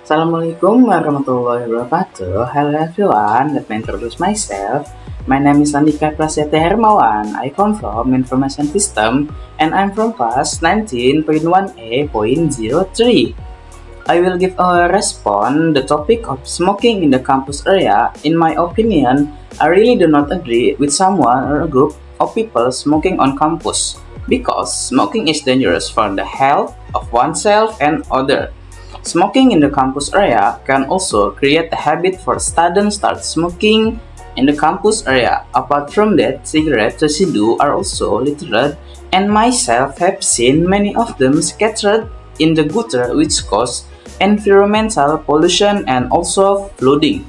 Assalamualaikum warahmatullahi wabarakatuh. Hello everyone, let me introduce myself. My name is Andika Prasetya Hermawan. I come from Information System and I'm from class 19.1A.03. I will give a response the topic of smoking in the campus area. In my opinion, I really do not agree with someone or a group of people smoking on campus because smoking is dangerous for the health of oneself and others. Smoking in the campus area can also create a habit for students start smoking in the campus area. Apart from that, cigarette residue are also littered and myself have seen many of them scattered in the gutter which cause environmental pollution and also flooding.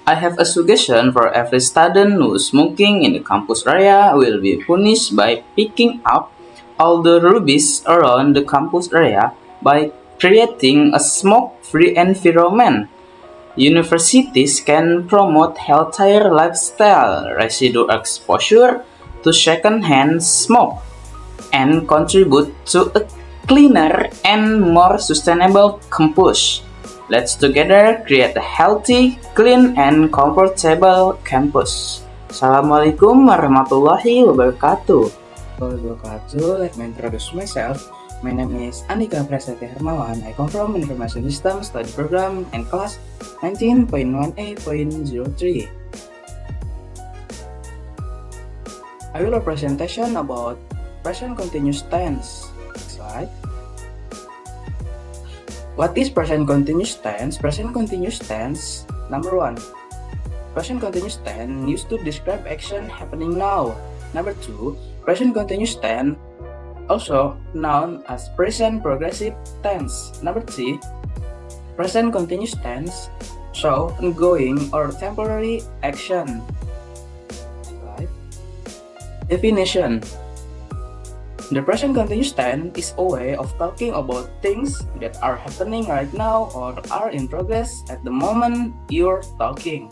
I have a suggestion for every student who is smoking in the campus area will be punished by picking up all the rubbish around the campus area by creating a smoke-free environment. Universities can promote healthier lifestyle, residue exposure to secondhand smoke, and contribute to a cleaner and more sustainable campus. Let's together create a healthy, clean, and comfortable campus. Assalamualaikum warahmatullahi wabarakatuh. Let me introduce myself. My name is Andika Prasetya Hermawan. I come from Information System Study Program and class 19.1A.03. I will a presentation about present continuous tense. Next slide. What is present continuous tense? Present continuous tense, number one. Present continuous tense used to describe action happening now. Number two, present continuous tense, also known as present progressive tense. Number three, present continuous tense show ongoing or temporary action. Slide. Definition. The present continuous tense is a way of talking about things that are happening right now or are in progress at the moment you're talking.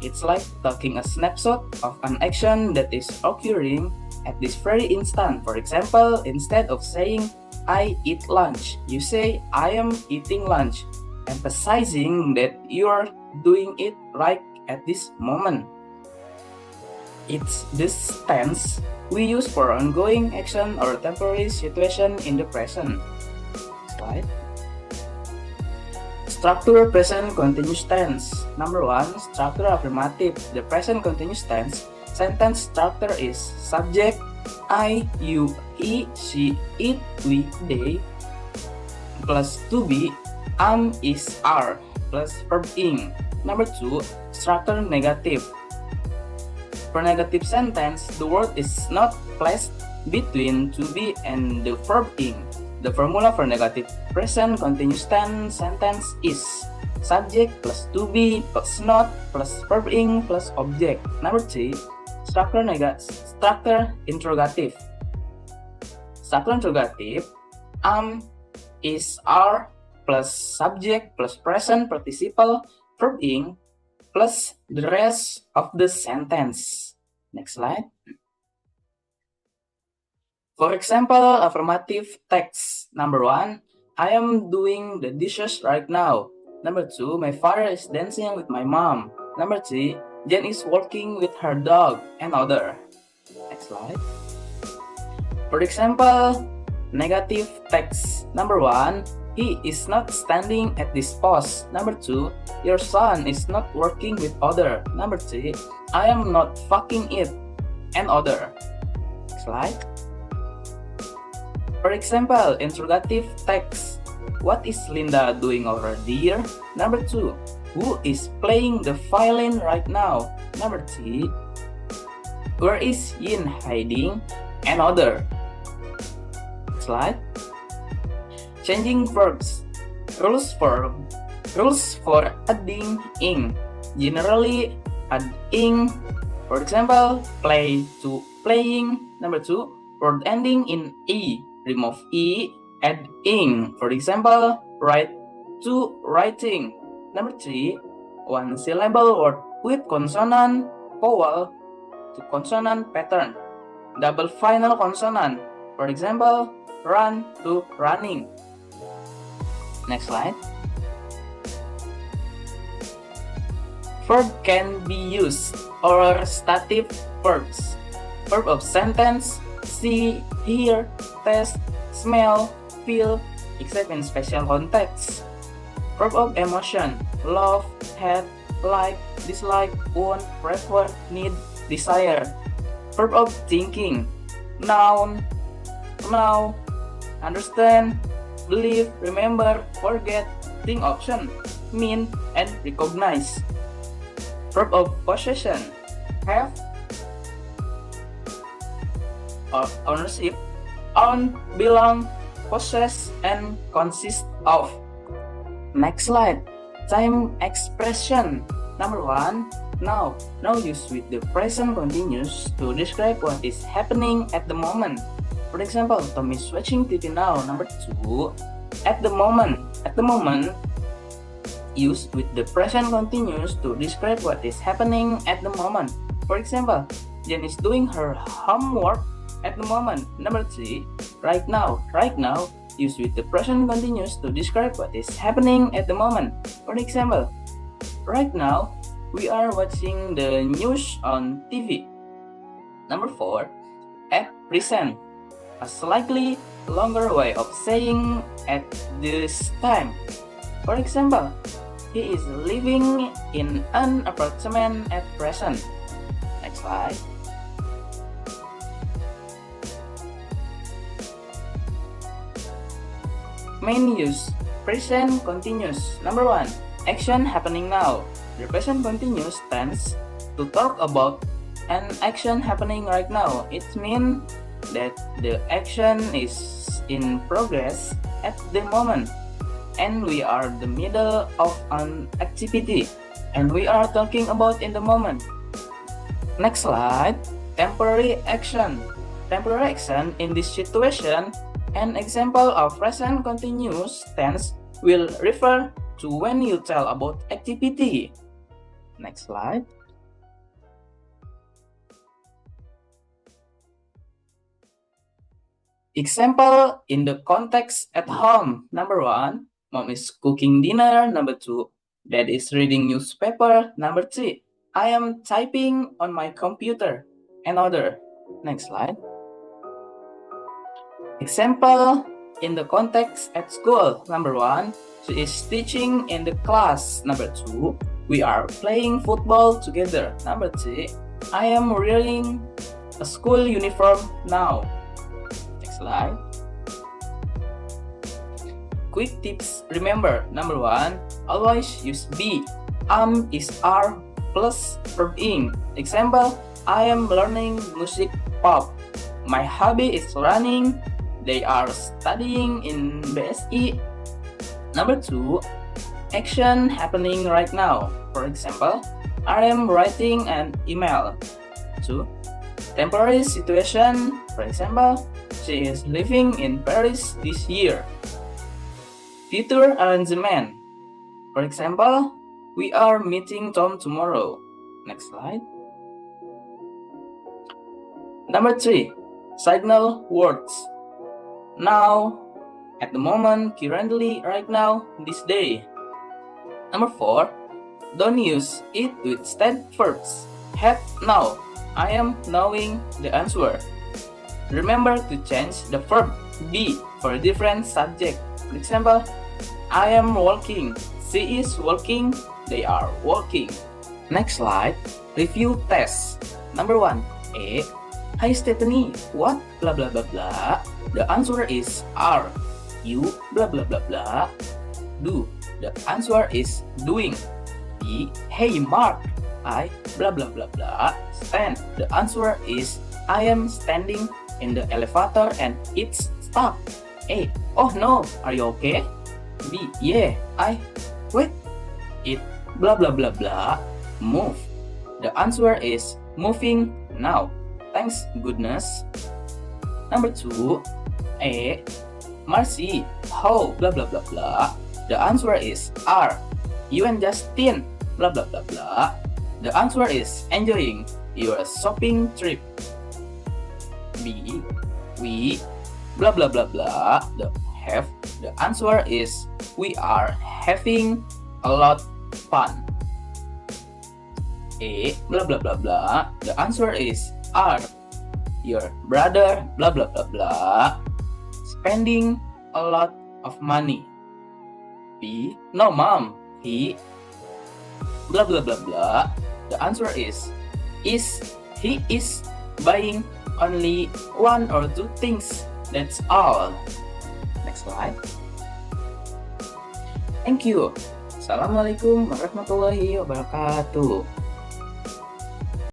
It's like taking a snapshot of an action that is occurring at this very instant. For example, instead of saying, I eat lunch, you say, I am eating lunch, emphasizing that you're doing it right at this moment. It's this tense we use for ongoing action or temporary situation in the present. Slide. Structure present continuous tense. Number one, structure affirmative. The present continuous tense sentence structure is subject, I, you, he, she, it, we, they, plus to be, is, are, plus verb ing. Number two, structure negative. For negative sentence, the word is not placed between to be and the verb ing. The formula for negative present continuous tense sentence is subject plus to be plus not plus verb ing plus object. Number three, structure interrogative. Structure interrogative, is, are plus subject plus present participle verb ing plus the rest of the sentence. Next slide. For example, affirmative text. Number one, I am doing the dishes right now. Number two, my father is dancing with my mom. Number three, Jen is walking with her dog and other. Next slide. For example, negative text. Number one, he is not standing at this post. Number two, your son is not working with other. Number three, I am not fucking it and other. Slide. For example, interrogative text. What is Linda doing over there? Number two, who is playing the violin right now? Number three, where is Yin hiding and other. Slide. Changing verbs. Rules for adding ing. Generally add ing. For example, play to playing. Number two, word ending in e. Remove e, add ing. For example, write to writing. Number three, one syllable word with consonant vowel to consonant pattern. Double final consonant. For example, run to running. Next slide. Verb can be used or stative verbs. Verb of sentence: see, hear, taste, smell, feel, except in special contexts. Verb of emotion: love, hate, like, dislike, want, prefer, need, desire. Verb of thinking: noun, know, understand, believe, remember, forget, think option, mean, and recognize. Verb of possession: have, or ownership, own, belong, possess, and consist of. Next slide. Time expression. Number 1, now. Now used with the present continuous to describe what is happening at the moment. For example, Tom is watching TV now. Number 2, at the moment. At the moment used with the present continuous to describe what is happening at the moment. For example, Jen is doing her homework at the moment. Number 3, right now. Right now used with the present continuous to describe what is happening at the moment. For example, right now we are watching the news on TV. Number 4, at present, a slightly longer way of saying at this time. For example, he is living in an apartment at present. Next slide. Main use: present continuous. Number 1, action happening now. The present continuous tense to talk about an action happening right now. It means that the action is in progress at the moment, and we are the middle of an activity, and we are talking about in the moment. Next slide. Temporary action. Temporary action in this situation, an example of present continuous tense will refer to when you tell about activity. Next slide. Example in the context at home. Number 1, mom is cooking dinner. Number 2, dad is reading newspaper. Number 3, I am typing on my computer. And other. Next slide. Example in the context at school. Number 1, she is teaching in the class. Number 2, we are playing football together. Number 3, I am wearing a school uniform now. Next slide. Quick tips. Remember, number 1, always use be. Is are plus verb ing. Example, I am learning music pop. My hobby is running. They are studying in BSE. Number 2, action happening right now. For example, I am writing an email. 2, temporary situation. For example, she is living in Paris this year. Future arrangement. For example, we are meeting Tom tomorrow. Next slide. Number 3, signal words. Now, at the moment, currently, right now, this day. Number 4, don't use it with state verbs. Have, now. I am knowing the answer. Remember to change the verb be for a different subject. For example, I am walking. She is walking. They are walking. Next slide. Review test. Number 1, A. Hi Stephanie, what blah blah blah blah? The answer is are. You blah blah blah blah. Do. The answer is doing. B. Hey Mark, I blah blah blah blah. Stand. The answer is I am standing in the elevator and it's stuck. A. Oh no, are you okay? B. Yeah, I. Wait. It blah blah blah blah. Move. The answer is moving now. Thanks goodness. Number 2, A. Marcy, how blah blah blah blah. The answer is are. You and Justin blah blah blah blah. The answer is enjoying your shopping trip. B. We blah blah blah blah. The have. The answer is We are having a lot fun. A. Blah blah blah blah. The answer is are your brother blah blah blah blah spending a lot of money. B. No mom. He blah blah blah blah. The answer is he is buying only one or two things. That's all. Next slide. Thank you. Assalamualaikum warahmatullahi wabarakatuh.